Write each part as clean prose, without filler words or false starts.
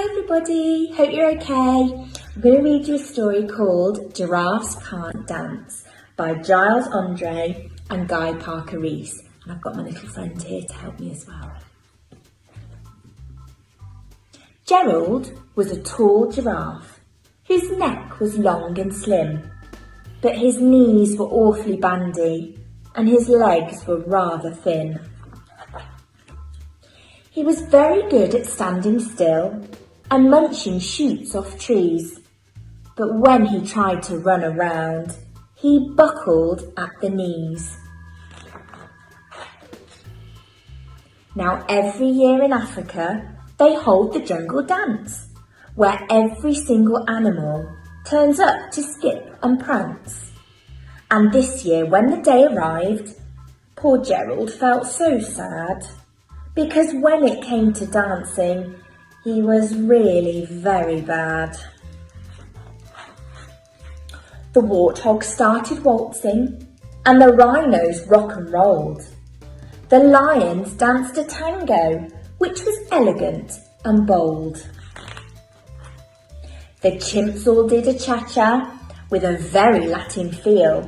Hi everybody, hope you're okay. I'm going to read you a story called Giraffes Can't Dance by Giles Andreas and Parker-Rees. And I've got my little friend here to help me as well. Gerald was a tall giraffe whose neck was long and slim, but his knees were awfully bandy and his legs were rather thin. He was very good at standing still and munching shoots off trees, but when he tried to run around, he buckled at the knees. Now every year in Africa, they hold the jungle dance, where every single animal turns up to skip and prance. And this year, when the day arrived, poor Gerald felt so sad, because when it came to dancing, he was really very bad. The warthogs started waltzing, and the rhinos rock and rolled. The lions danced a tango, which was elegant and bold. The chimps all did a cha-cha with a very Latin feel,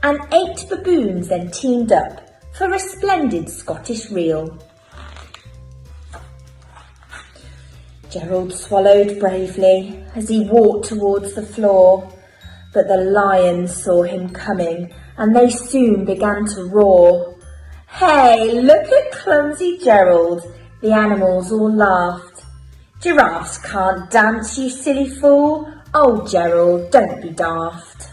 and 8 baboons then teamed up for a splendid Scottish reel. Gerald swallowed bravely as he walked towards the floor, but the lions saw him coming and they soon began to roar. "Hey, look at clumsy Gerald," the animals all laughed. "Giraffes can't dance, you silly fool. Oh, Gerald, don't be daft."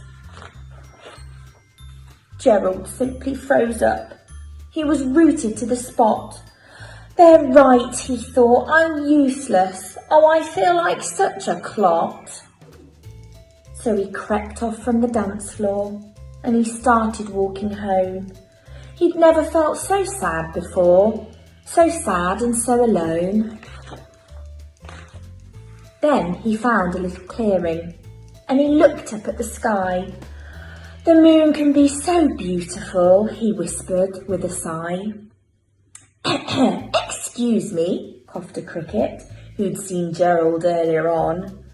Gerald simply froze up. He was rooted to the spot. "They're right," he thought. "I'm useless. Oh, I feel like such a clot." So he crept off from the dance floor and he started walking home. He'd never felt so sad before, so sad and so alone. Then he found a little clearing and he looked up at the sky. "The moon can be so beautiful," he whispered with a sigh. "Excuse me," coughed a cricket who'd seen Gerald earlier on,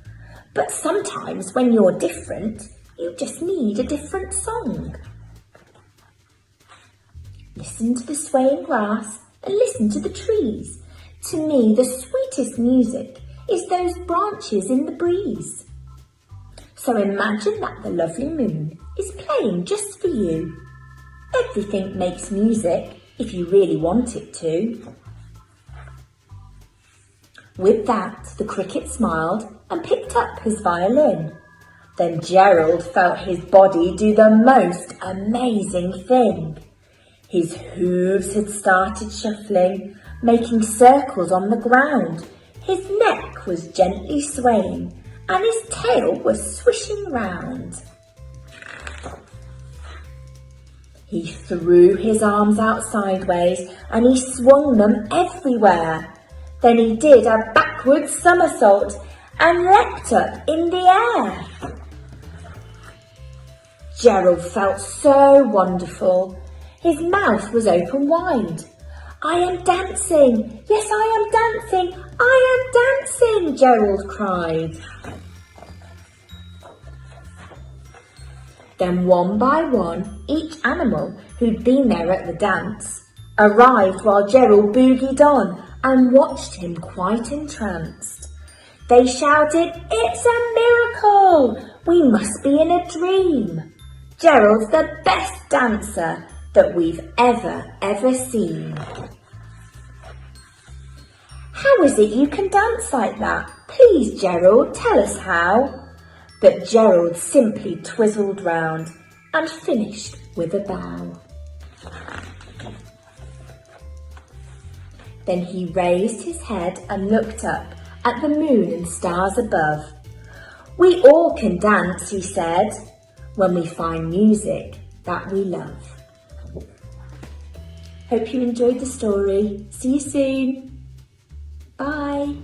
"but sometimes when you're different, you just need a different song." Listen to the swaying grass and listen to the trees. To me, the sweetest music is those branches in the breeze. So imagine that the lovely moon is playing just for you. Everything makes music if you really want it to. With that, the cricket smiled and picked up his violin. Then Gerald felt his body do the most amazing thing. His hooves had started shuffling, making circles on the ground. His neck was gently swaying and his tail was swishing round. He threw his arms out sideways and he swung them everywhere. Then he did a backward somersault and leapt up in the air. Gerald felt so wonderful. His mouth was open wide. "I am dancing! Yes, I am dancing! I am dancing!" Gerald cried. Then one by one, each animal who'd been there at the dance arrived while Gerald boogied on and watched him quite entranced. They shouted, "It's a miracle! We must be in a dream! Gerald's the best dancer that we've ever seen." "How is it you can dance like that? Please, Gerald, tell us how." But Gerald simply twizzled round and finished with a bow. Then he raised his head and looked up at the moon and stars above. "We all can dance," he said, "when we find music that we love." Hope you enjoyed the story. See you soon. Bye.